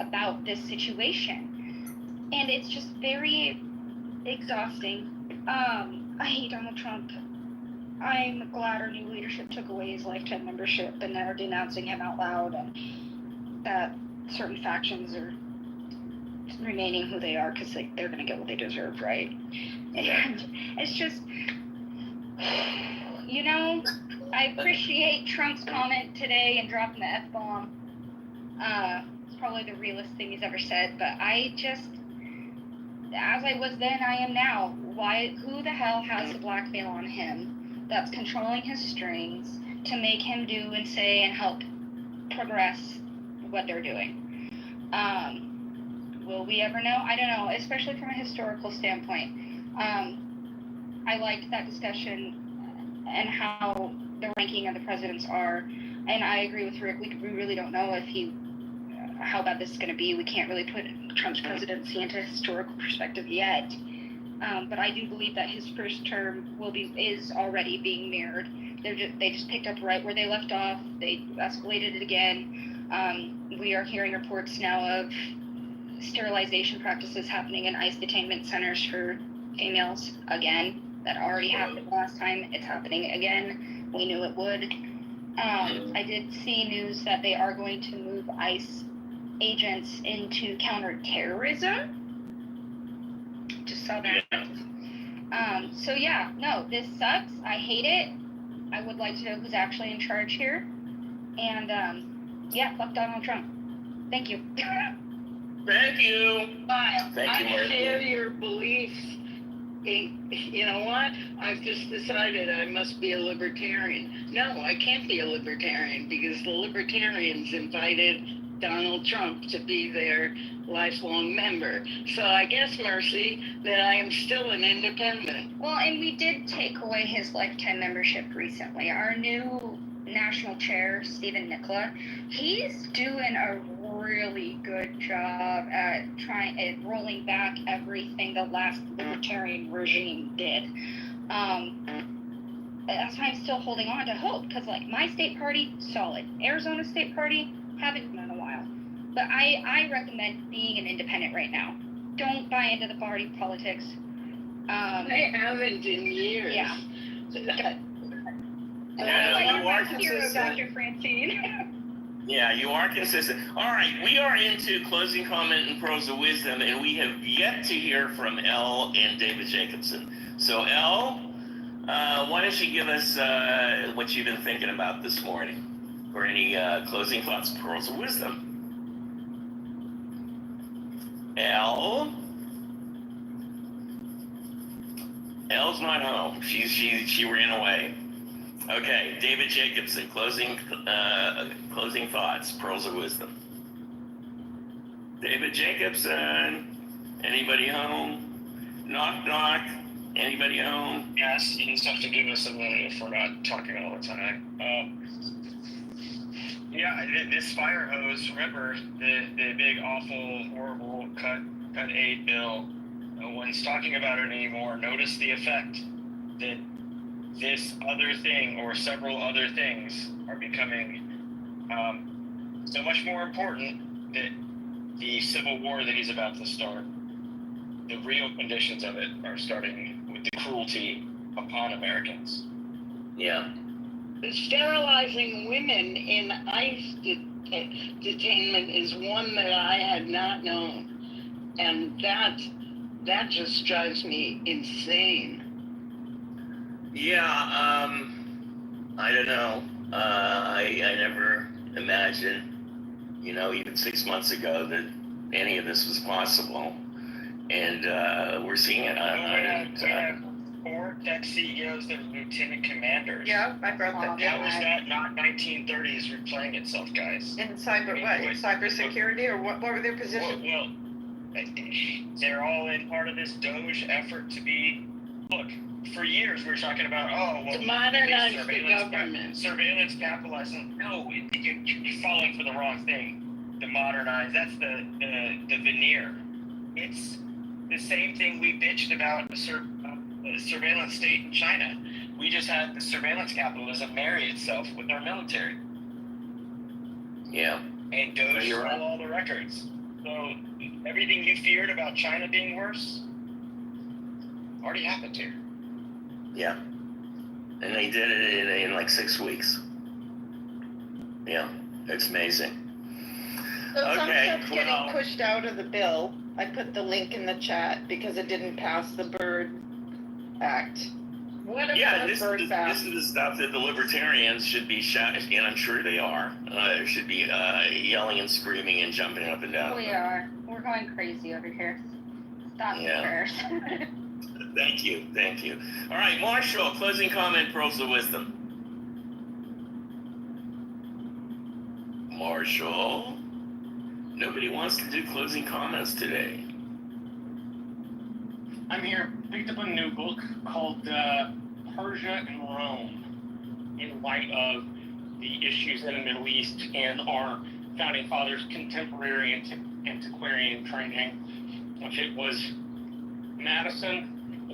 about this situation. And it's just very exhausting. I hate Donald Trump. I'm glad our new leadership took away his lifetime membership and are denouncing him out loud, and that certain factions are remaining who they are because they're going to get what they deserve, right? And it's just, I appreciate Trump's comment today and dropping the F-bomb. It's probably the realest thing he's ever said, but I just, as I was then, I am now. Who the hell has the blackmail on him that's controlling his strings to make him do and say and help progress what they're doing? Will we ever know? I don't know, especially from a historical standpoint. I liked that discussion and how the ranking of the presidents are, and I agree with Rick. We really don't know how bad this is going to be. We can't really put Trump's presidency into historical perspective yet. But I do believe that his first term is already being mirrored. They just picked up right where they left off. They escalated it again. We are hearing reports now of sterilization practices happening in ICE detainment centers for females again. That already happened last time. It's happening again. We knew it would. I did see news that they are going to move ICE agents into counterterrorism. Just saw that. So yeah, no, this sucks. I hate it. I would like to know who's actually in charge here. And fuck Donald Trump. Thank you. Thank you. I Thank you, Martha. share your beliefs You know what? I've just decided I must be a libertarian. No, I can't be a libertarian because the libertarians invited Donald Trump to be their lifelong member. So I guess, Mercy, that I am still an independent. Well, and we did take away his lifetime membership recently. Our new national chair, Stephen Nicola, he's doing a really good job at rolling back everything the last libertarian regime did. That's why I'm still holding on to hope, because like my state party, solid. Arizona state party, haven't done in a while. But I recommend being an independent right now. Don't buy into the party politics. I haven't in years. Yeah. Yeah, you are hero, consistent. Dr. Francine. Yeah, you are consistent. All right, we are into closing comment and pros of wisdom, and we have yet to hear from Elle and David Jacobson. So, Elle, why don't you give us what you've been thinking about this morning, or any closing thoughts, pros of wisdom? Elle? Elle's not home. She ran away. Okay, David Jacobson, closing thoughts, pearls of wisdom. David Jacobson, anybody home? Knock, knock. Anybody home? Yes, you just have to give us a minute if we're not talking all the time. This fire hose, remember the big, awful, horrible cut aid bill. No one's talking about it anymore. Notice the effect that this other thing or several other things are becoming so much more important that the civil war that he's about to start, the real conditions of it are starting with the cruelty upon Americans. Yeah. Sterilizing women in ICE detainment is one that I had not known. And that just drives me insane. Yeah, I don't know. I never imagined, even 6 months ago that any of this was possible. And we're seeing it. We have 4 tech CEOs that are lieutenant commanders. Yeah, I brought that How down. is that not 1930s replaying itself, guys? In cybersecurity, or what were their positions? Well, they're all in part of this Doge effort to be. Look, for years we were talking about, To modernize the government. Surveillance capitalism. No, you're falling for the wrong thing. The modernize, that's the veneer. It's the same thing we bitched about the surveillance state in China. We just had the surveillance capitalism marry itself with our military. Yeah. And Doge You're stole right. all the records. So everything you feared about China being worse already happened here. Yeah. And they did it in like 6 weeks. Yeah, it's amazing. So some Okay, stuff's getting well- pushed out of the bill. I put the link in the chat because it didn't pass the Bird Act. What about Yeah, this Bird is Bath? the stuff that the libertarians should be shouting, and I'm sure they are. Should be yelling and screaming and jumping up and down. We are. We're going crazy over here. Stop the Yeah. prayers. Thank you. All right, Marshall, closing comment, pearls of wisdom. Marshall, nobody wants to do closing comments today. I'm here. Picked up a new book called Persia and Rome in light of the issues in the Middle East and our founding fathers' contemporary antiquarian training. If it was Madison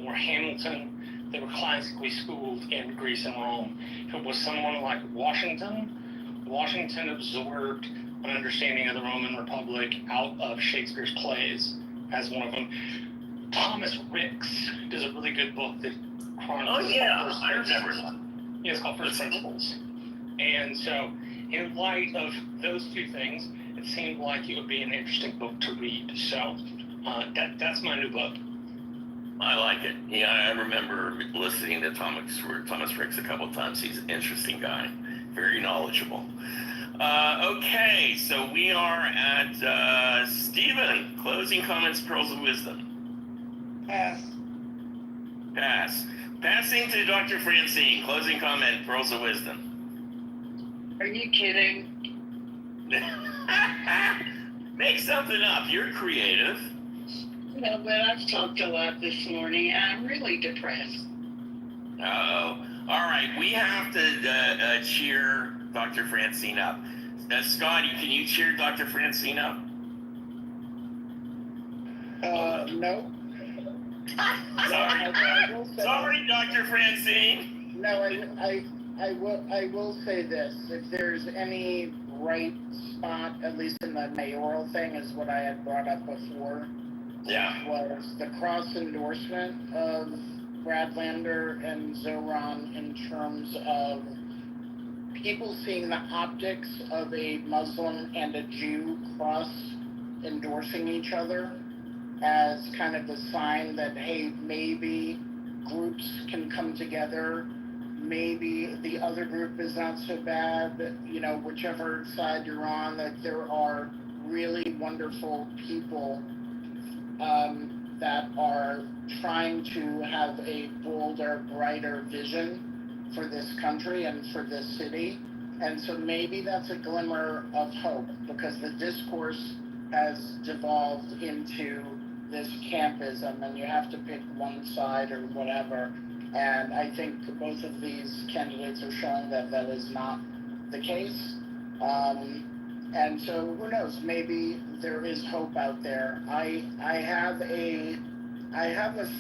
or Hamilton, they were classically schooled in Greece and Rome. If it was someone like Washington absorbed an understanding of the Roman Republic out of Shakespeare's plays as one of them. Thomas Ricks does a really good book that chronicles. Oh yeah, I remember that. Yeah, it's called First Principles. And so, in light of those two things, it seemed like it would be an interesting book to read. So, that's my new book. I like it. Yeah, I remember listening to Thomas Ricks a couple of times. He's an interesting guy, very knowledgeable. Okay, so we are at Stephen. Closing comments, pearls of wisdom. Pass. Pass. Passing to Dr. Francine. Closing comment, pearls of wisdom. Are you kidding? Make something up. You're creative. No, but I've talked a lot this morning, and I'm really depressed. Uh-oh. All right, we have to cheer Dr. Francine up. Scotty, can you cheer Dr. Francine up? No. Sorry, Dr. Francine. No, I will say this. If there's any bright spot, at least in the mayoral thing, is what I had brought up before. Yeah. Was the cross endorsement of Brad Lander and Zoran in terms of people seeing the optics of a Muslim and a Jew cross endorsing each other as kind of a sign that, hey, maybe groups can come together. Maybe the other group is not so bad, you know, whichever side you're on, that there are really wonderful people that are trying to have a bolder, brighter vision for this country and for this city. And so maybe that's a glimmer of hope, because the discourse has devolved into this campism, and you have to pick one side or whatever. And I think both of these candidates are showing that that is not the case. And so who knows, maybe there is hope out there. I have a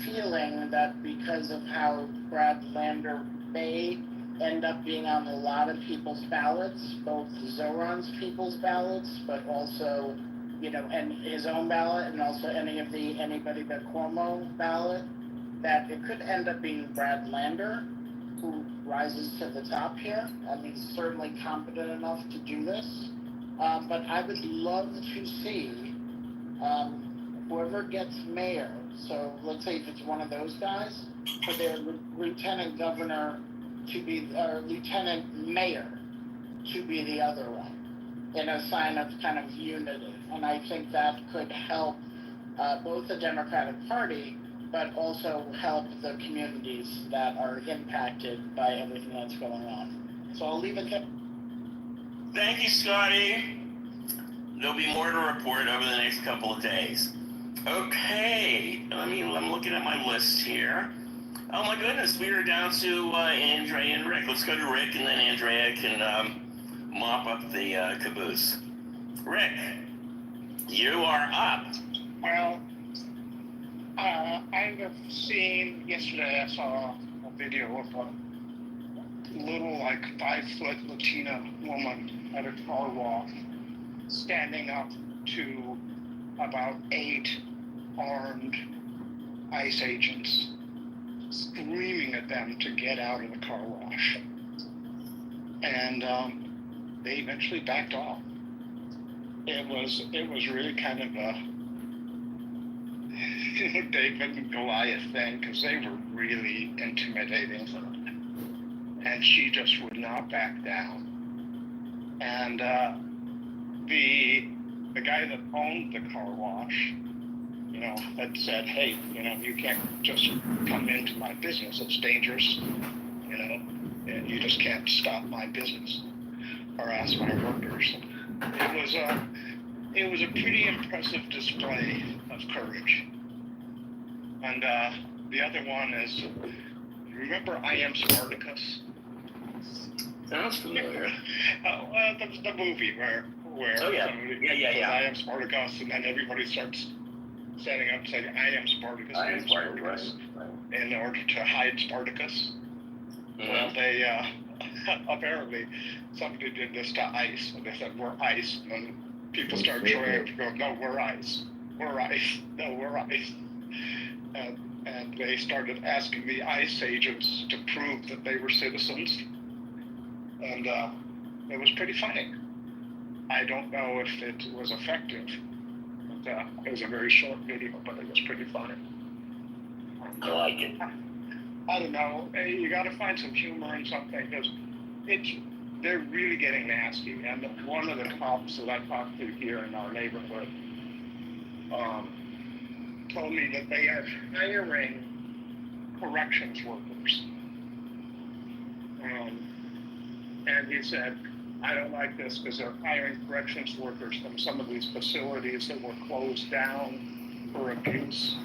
feeling that because of how Brad Lander may end up being on a lot of people's ballots, both Zoran's people's ballots, but also, you know, and his own ballot, and also anybody but Cuomo ballot, that it could end up being Brad Lander who rises to the top here. I mean, he's certainly competent enough to do this. But I would love to see whoever gets mayor, so let's say if it's one of those guys, for their lieutenant governor to be, or lieutenant mayor to be the other one, in a sign of kind of unity. And I think that could help both the Democratic Party, but also help the communities that are impacted by everything that's going on. So I'll leave it there. Thank you, Scotty. There'll be more to report over the next couple of days. Okay, I'm looking at my list here. Oh my goodness, we are down to Andrea and Rick. Let's go to Rick, and then Andrea can mop up the caboose. Rick, you are up. Well, I have seen, yesterday I saw a video of a little, like, 5-foot Latina woman at a car wash standing up to about 8 armed ICE agents, screaming at them to get out of the car wash. And they eventually backed off. It was really kind of a David and Goliath thing, because they were really intimidating. And she just would not back down. And the guy that owned the car wash, you know, had said, hey, you know, you can't just come into my business. It's dangerous, you know, and you just can't stop my business or ask my workers. It was a pretty impressive display of courage. And the other one is, remember I Am Spartacus? Sounds familiar. The movie where Oh, yeah. somebody says, I am Spartacus, and then everybody starts standing up and saying, I am Spartacus, I am Spartacus, right. In order to hide Spartacus. Mm-hmm. Well, they, apparently, somebody did this to ICE, and they said, we're ICE, and then people started showing up to go, no, we're ICE, we're ICE, no, we're ICE. And they started asking the ICE agents to prove that they were citizens. And it was pretty funny. I don't know if it was effective. But, it was a very short video, but it was pretty funny. I like it. I don't know. You got to find some humor in something, because they're really getting nasty. And one of the cops that I talked to here in our neighborhood told me that they are hiring corrections workers. And he said, I don't like this because they're hiring corrections workers from some of these facilities that were closed down for abuse.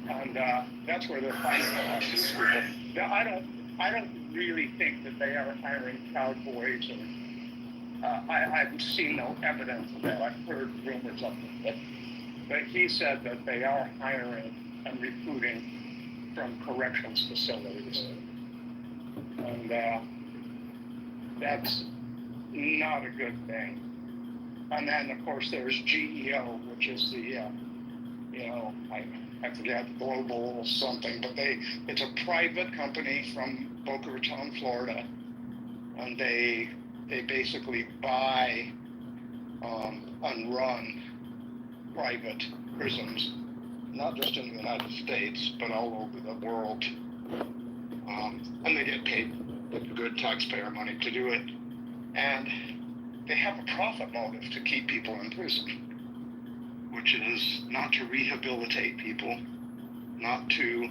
And that's where they're finding a lot of these people. Now, I don't really think that they are hiring cowboys, or I've seen no evidence of that. I've heard rumors of it, but he said that they are hiring and recruiting from corrections facilities, and that's not a good thing. And then, of course, there's GEO, which is the I forget, Global something, but it's a private company from Boca Raton, Florida, and they basically buy and run private prisons, not just in the United States, but all over the world. And they get paid good taxpayer money to do it. And they have a profit motive to keep people in prison, which is not to rehabilitate people, not to